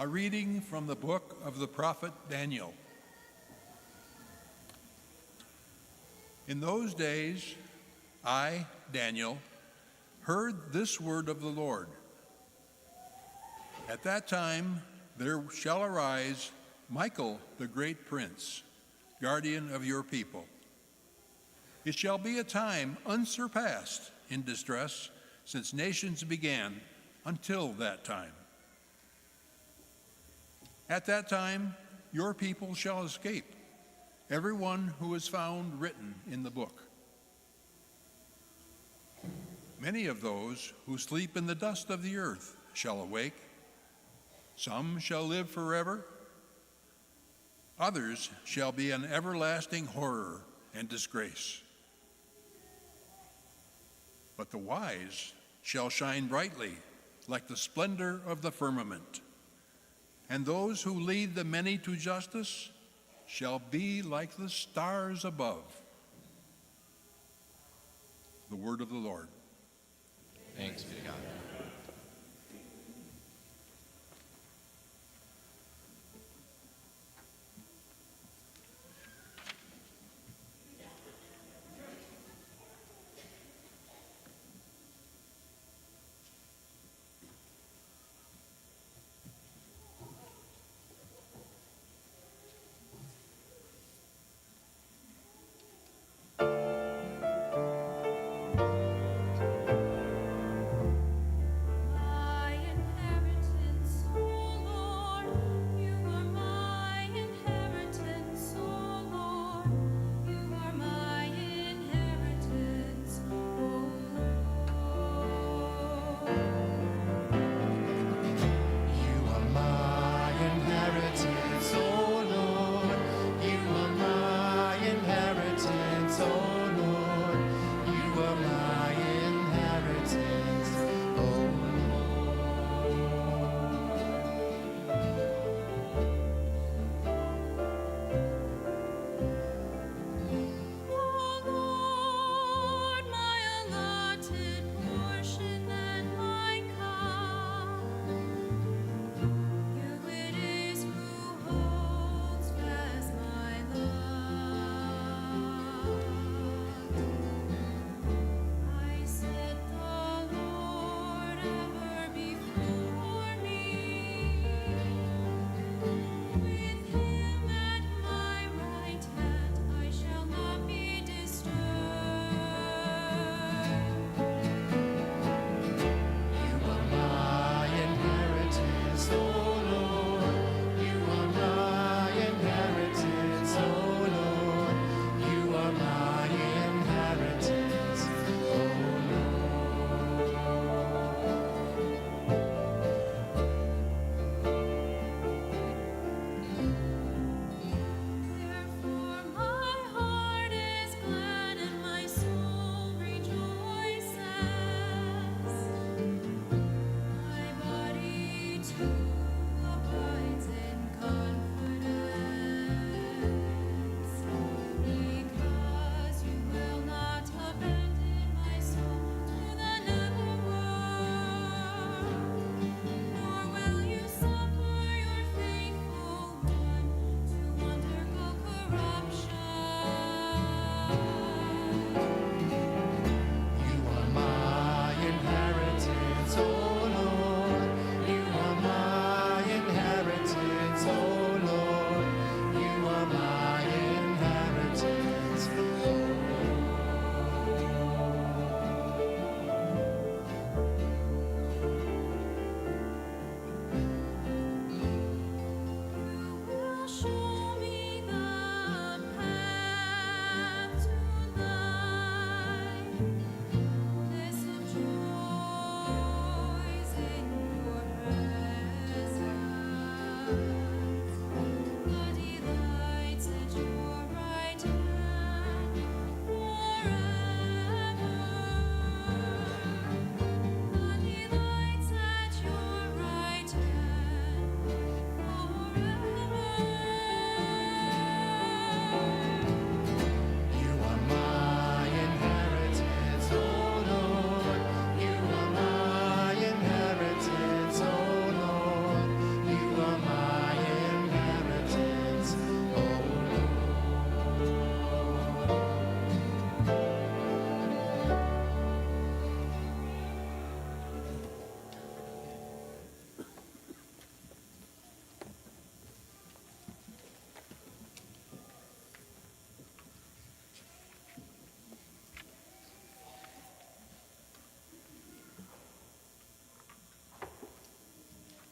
A reading from the book of the prophet Daniel. In those days, I, Daniel, heard this word of the Lord. At that time, there shall arise Michael, the great prince, guardian of your people. It shall be a time unsurpassed in distress since nations began until that time. At that time, your people shall escape, everyone who is found written in the book. Many of those who sleep in the dust of the earth shall awake. Some shall live forever. Others shall be an everlasting horror and disgrace. But the wise shall shine brightly like the splendor of the firmament. And those who lead the many to justice shall be like the stars above. The word of the Lord. Thanks be to God.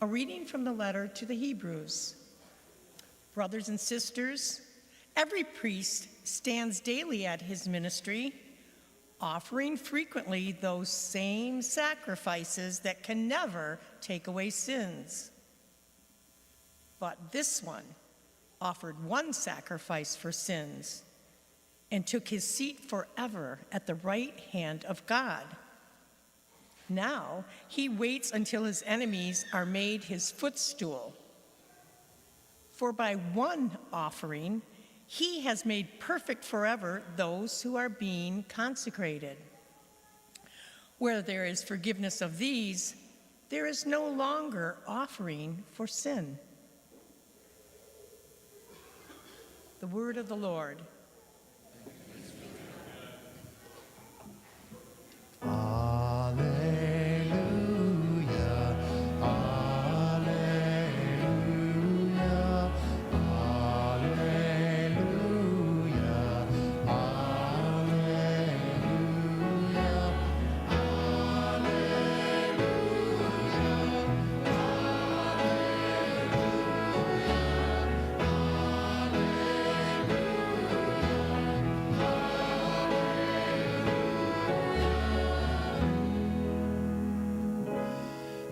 A reading from the letter to the Hebrews. Brothers and sisters, every priest stands daily at his ministry, offering frequently those same sacrifices that can never take away sins. But this one offered one sacrifice for sins and took his seat forever at the right hand of God. Now he waits until his enemies are made his footstool. For by one offering, he has made perfect forever those who are being consecrated. Where there is forgiveness of these, there is no longer offering for sin. The word of the Lord.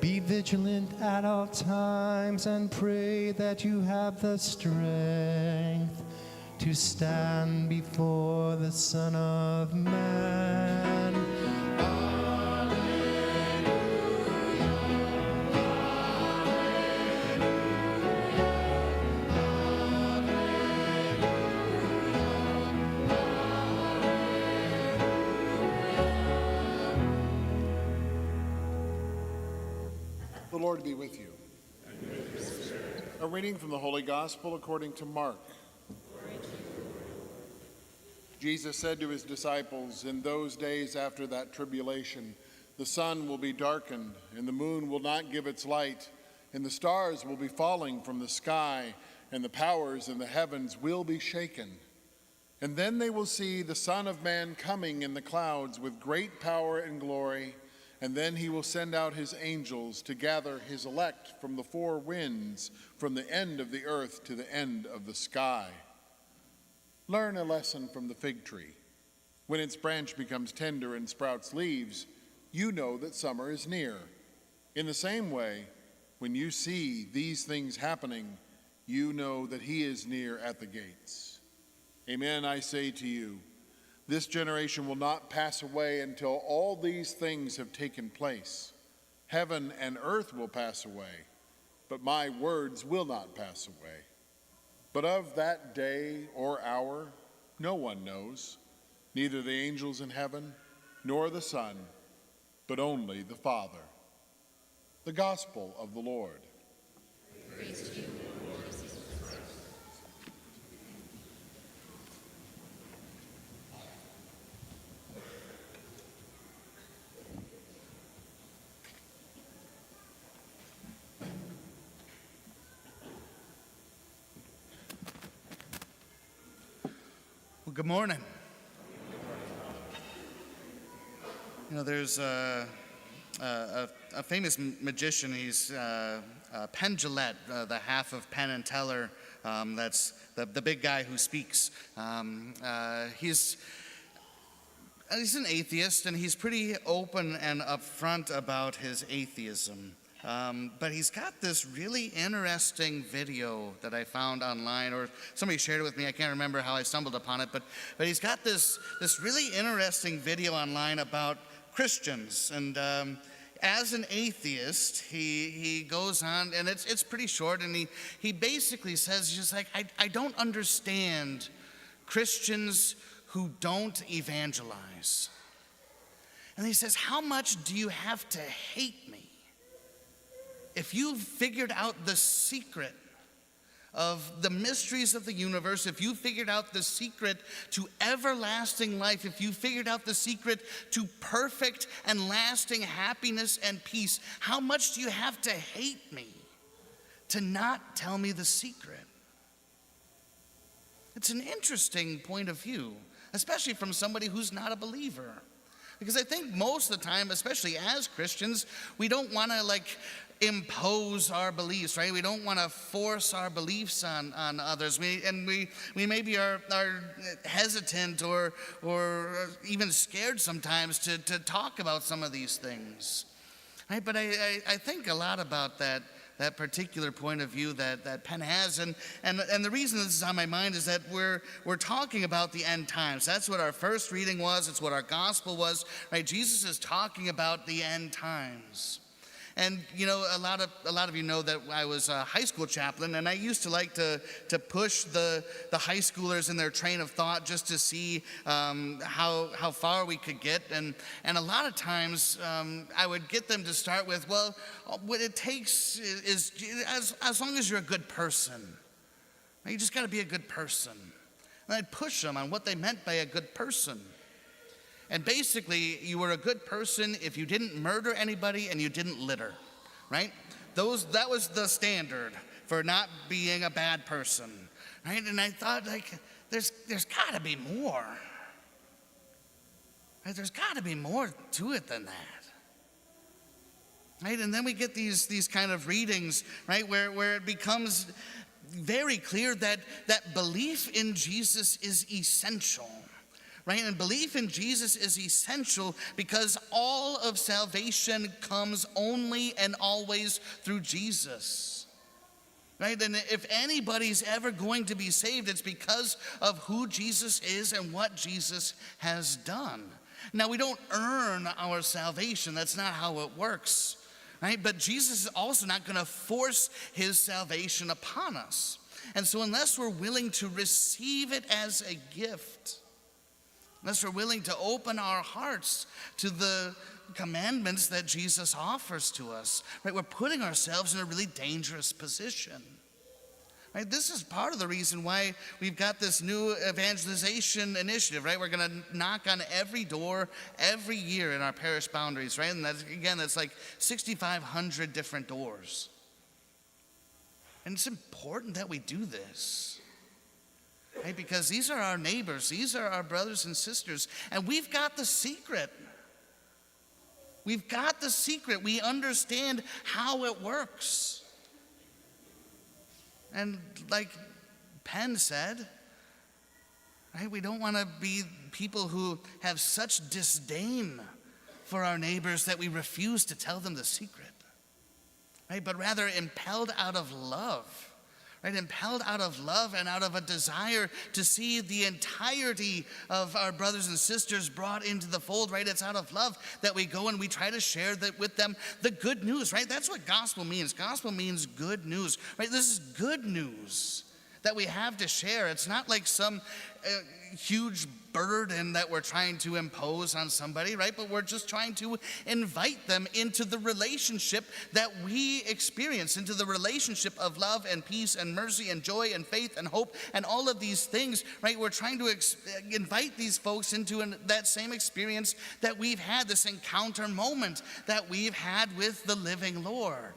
Be vigilant at all times and pray that you have the strength to stand before the Son of Man. The Lord be with you. And with your spirit. A reading from the Holy Gospel according to Mark. Jesus said to his disciples, "In those days after that tribulation, the sun will be darkened, and the moon will not give its light, and the stars will be falling from the sky, and the powers in the heavens will be shaken. And then they will see the Son of Man coming in the clouds with great power and glory. And then he will send out his angels to gather his elect from the four winds, from the end of the earth to the end of the sky. Learn a lesson from the fig tree. When its branch becomes tender and sprouts leaves, you know that summer is near. In the same way, when you see these things happening, you know that he is near at the gates. Amen, I say to you, this generation will not pass away until all these things have taken place. Heaven and earth will pass away, but my words will not pass away. But of that day or hour, no one knows, neither the angels in heaven, nor the Son, but only the Father." The Gospel of the Lord. Praise to you, Lord Jesus Christ. Well, good morning. You know, there's a famous magician. He's Penn Jillette, the half of Penn and Teller. That's the big guy who speaks. He's an atheist, and he's pretty open and upfront about his atheism. But he's got this really interesting video that I found online, or somebody shared it with me. I can't remember how I stumbled upon it, but he's got this really interesting video online about Christians. And as an atheist, he goes on, and it's pretty short, and he basically says, just like, I don't understand Christians who don't evangelize. And he says, how much do you have to hate me? If you've figured out the secret of the mysteries of the universe, if you figured out the secret to everlasting life, if you figured out the secret to perfect and lasting happiness and peace, how much do you have to hate me to not tell me the secret? It's an interesting point of view, especially from somebody who's not a believer. Because I think most of the time, especially as Christians, we don't want to impose our beliefs, right? We don't want to force our beliefs on others. We maybe are hesitant or even scared sometimes to talk about some of these things. Right? But I think a lot about that particular point of view that Penn has, and the reason this is on my mind is that we're talking about the end times. That's what our first reading was. It's what our gospel was, right? Jesus is talking about the end times. And a lot of you know that I was a high school chaplain, and I used to like to push the high schoolers in their train of thought just to see how far we could get. And a lot of times I would get them to start with, well, what it takes is as long as you're a good person. You just got to be a good person. And I'd push them on what they meant by a good person. And basically, you were a good person if you didn't murder anybody and you didn't litter, right? That was the standard for not being a bad person, right? And I thought, there's got to be more. Right? There's got to be more to it than that, right? And then we get these kind of readings, right, where it becomes very clear that belief in Jesus is essential. Right? And belief in Jesus is essential because all of salvation comes only and always through Jesus. Right? And if anybody's ever going to be saved, it's because of who Jesus is and what Jesus has done. Now, we don't earn our salvation. That's not how it works. Right? But Jesus is also not going to force his salvation upon us. And so unless we're willing to receive it as a gift, unless we're willing to open our hearts to the commandments that Jesus offers to us, right, we're putting ourselves in a really dangerous position. Right? This is part of the reason why we've got this new evangelization initiative, right? We're going to knock on every door every year in our parish boundaries, right? And that's like 6,500 different doors. And it's important that we do this. Right? Because these are our neighbors, these are our brothers and sisters, and we've got the secret. We've got the secret. We understand how it works. And like Penn said, right, we don't want to be people who have such disdain for our neighbors that we refuse to tell them the secret, right? But rather impelled out of love. Right, impelled out of love and out of a desire to see the entirety of our brothers and sisters brought into the fold, right? It's out of love that we go and we try to share that with them the good news, right? That's what gospel means. Gospel means good news, right? This is good news that we have to share. It's not like some huge burden that we're trying to impose on somebody, right? But we're just trying to invite them into the relationship that we experience, into the relationship of love and peace and mercy and joy and faith and hope and all of these things, right? We're trying to invite these folks into that same experience that we've had, this encounter moment that we've had with the living Lord,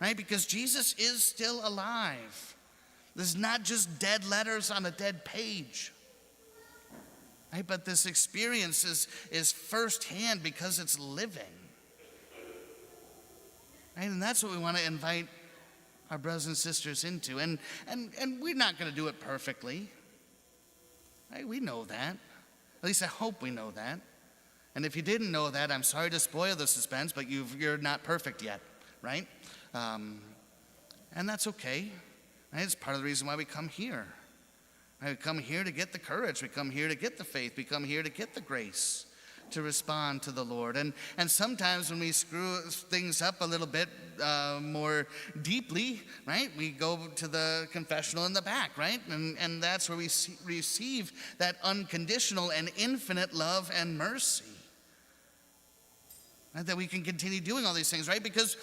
right? Because Jesus is still alive. This is not just dead letters on a dead page. Right? But this experience is firsthand because it's living. Right? And that's what we want to invite our brothers and sisters into. And we're not going to do it perfectly. Right? We know that. At least I hope we know that. And if you didn't know that, I'm sorry to spoil the suspense, but you're not perfect yet, right? And that's okay. Right? It's part of the reason why we come here. Right? We come here to get the courage. We come here to get the faith. We come here to get the grace to respond to the Lord. And sometimes when we screw things up a little bit more deeply, right, we go to the confessional in the back, right? And that's where we receive that unconditional and infinite love and mercy. Right, that we can continue doing all these things, right? Because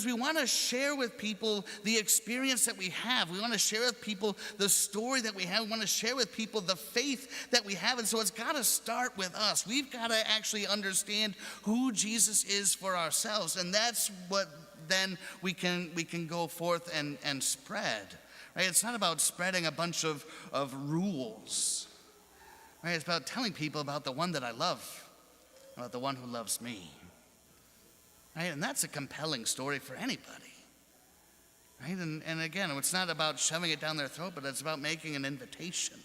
we want to share with people the experience that we have. We want to share with people the story that we have. We want to share with people the faith that we have. And so it's got to start with us. We've got to actually understand who Jesus is for ourselves. And that's what then we can go forth and spread. Right? It's not about spreading a bunch of rules. Right? It's about telling people about the one that I love. the one who loves me. Right? And that's a compelling story for anybody. Right? And again, it's not about shoving it down their throat, but it's about making an invitation.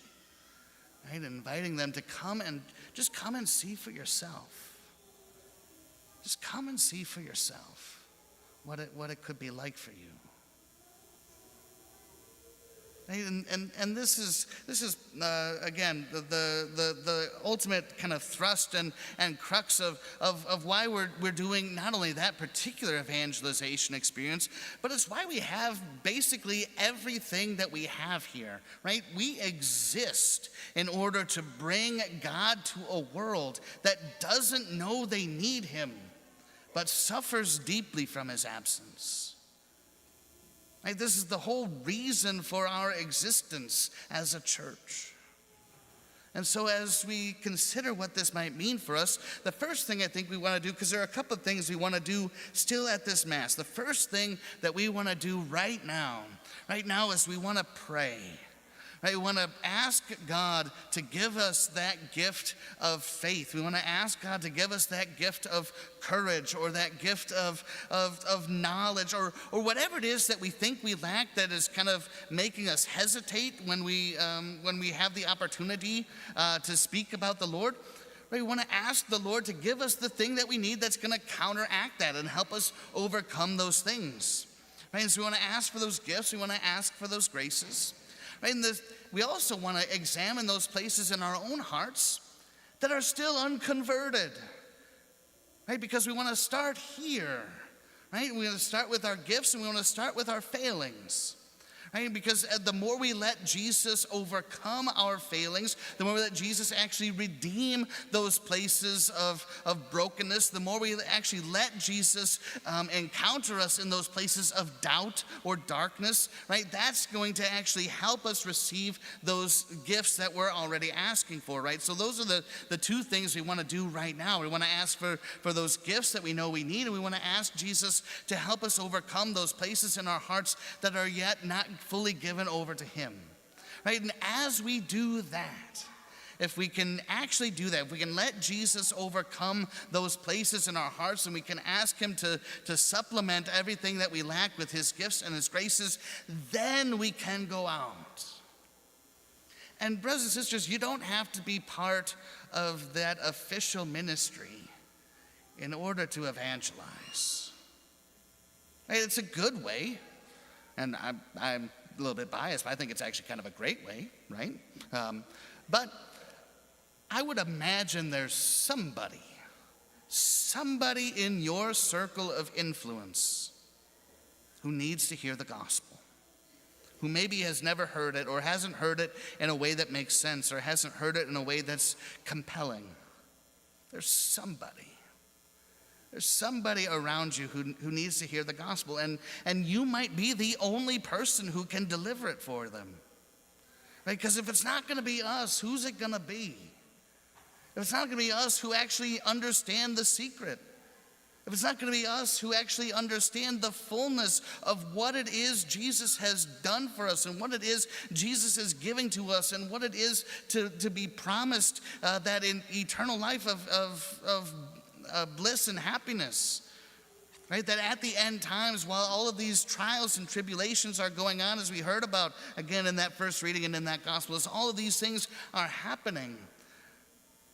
Right? Inviting them to come and just come and see for yourself. Just come and see for yourself what it could be like for you. Right? And this is again the ultimate kind of thrust and crux of why we're doing not only that particular evangelization experience, but it's why we have basically everything that we have here. Right? We exist in order to bring God to a world that doesn't know they need him, but suffers deeply from his absence. Right? This is the whole reason for our existence as a church. And so as we consider what this might mean for us, the first thing I think we want to do, because there are a couple of things we want to do still at this Mass. The first thing that we want to do right now is we want to pray. Right? We want to ask God to give us that gift of faith. We want to ask God to give us that gift of courage, or that gift of knowledge, or whatever it is that we think we lack that is kind of making us hesitate when we have the opportunity to speak about the Lord. Right? We want to ask the Lord to give us the thing that we need that's going to counteract that and help us overcome those things. Right? And so we want to ask for those gifts. We want to ask for those graces. Right? And we also want to examine those places in our own hearts that are still unconverted. Right? Because we want to start here. Right? We want to start with our gifts, and we want to start with our failings. Right? Because the more we let Jesus overcome our failings, the more we let Jesus actually redeem those places of brokenness, the more we actually let Jesus encounter us in those places of doubt or darkness, right? That's going to actually help us receive those gifts that we're already asking for, right? So those are the two things we want to do right now. We want to ask for those gifts that we know we need, and we want to ask Jesus to help us overcome those places in our hearts that are yet not fully given over to him, right? And as we do that, if we can actually do that, if we can let Jesus overcome those places in our hearts, and we can ask him to supplement everything that we lack with his gifts and his graces, then we can go out. And brothers and sisters, you don't have to be part of that official ministry in order to evangelize. Right? It's a good way, and I'm a little bit biased, but I think it's actually kind of a great way, right? But I would imagine there's somebody in your circle of influence who needs to hear the gospel, who maybe has never heard it, or hasn't heard it in a way that makes sense, or hasn't heard it in a way that's compelling. There's somebody. There's somebody around you who needs to hear the gospel, and you might be the only person who can deliver it for them. Right? Because if it's not going to be us, who's it going to be? If it's not going to be us who actually understand the secret, if it's not going to be us who actually understand the fullness of what it is Jesus has done for us, and what it is Jesus is giving to us, and what it is to be promised that in eternal life of bliss and happiness, right? That at the end times, while all of these trials and tribulations are going on, as we heard about again in that first reading and in that gospel, as all of these things are happening,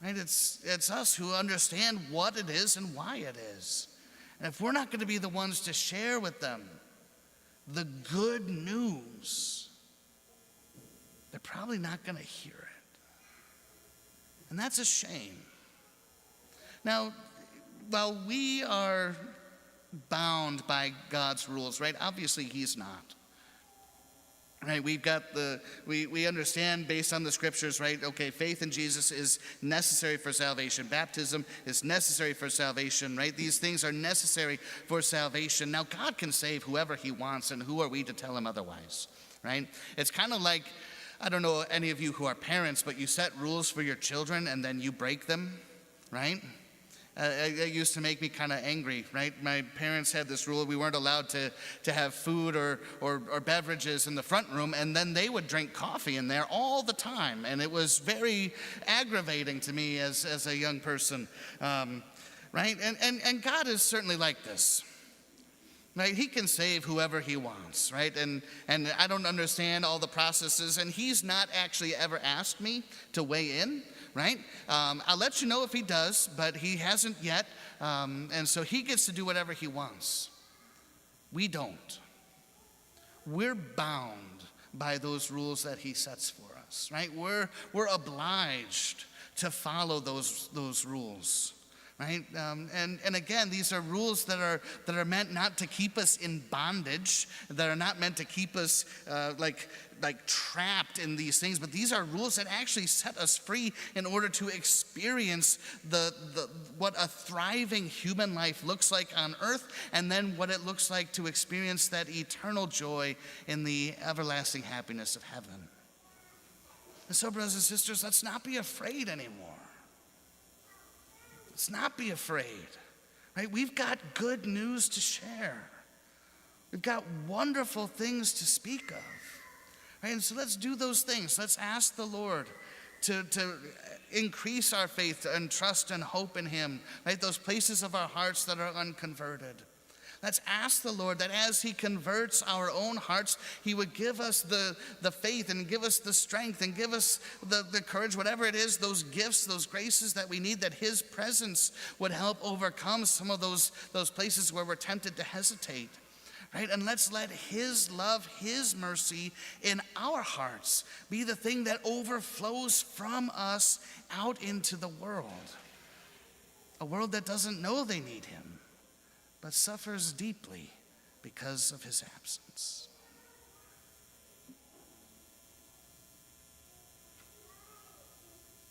right? It's us who understand what it is and why it is. And if we're not going to be the ones to share with them the good news, they're probably not going to hear it. And that's a shame. Now, while we are bound by God's rules, right? Obviously, he's not. Right? We understand based on the scriptures, right? Okay, faith in Jesus is necessary for salvation. Baptism is necessary for salvation, right? These things are necessary for salvation. Now, God can save whoever he wants, and who are we to tell him otherwise, right? It's kind of like, I don't know any of you who are parents, but you set rules for your children and then you break them, right? It used to make me kind of angry, right? My parents had this rule: we weren't allowed to have food or beverages in the front room, and then they would drink coffee in there all the time, and it was very aggravating to me as a young person. right? And God is certainly like this. Right? He can save whoever he wants, right? And I don't understand all the processes, and he's not actually ever asked me to weigh in, right? I'll let you know if he does, but he hasn't yet, and so he gets to do whatever he wants. We don't. We're bound by those rules that he sets for us, right? We're obliged to follow those rules. Right? And again, these are rules that are meant not to keep us in bondage, that are not meant to keep us like trapped in these things, but these are rules that actually set us free in order to experience the what a thriving human life looks like on earth, and then what it looks like to experience that eternal joy in the everlasting happiness of heaven. And so, brothers and sisters, let's not be afraid anymore. Let's not be afraid, right? We've got good news to share. We've got wonderful things to speak of, right? And so let's do those things. Let's ask the Lord to increase our faith and trust and hope in him, right? Those places of our hearts that are unconverted. Let's ask the Lord that as he converts our own hearts, he would give us the faith and give us the strength and give us the courage, whatever it is, those gifts, those graces that we need, that his presence would help overcome some of those places where we're tempted to hesitate. Right? And let's let his love, his mercy in our hearts be the thing that overflows from us out into the world. A world that doesn't know they need him, but suffers deeply because of his absence.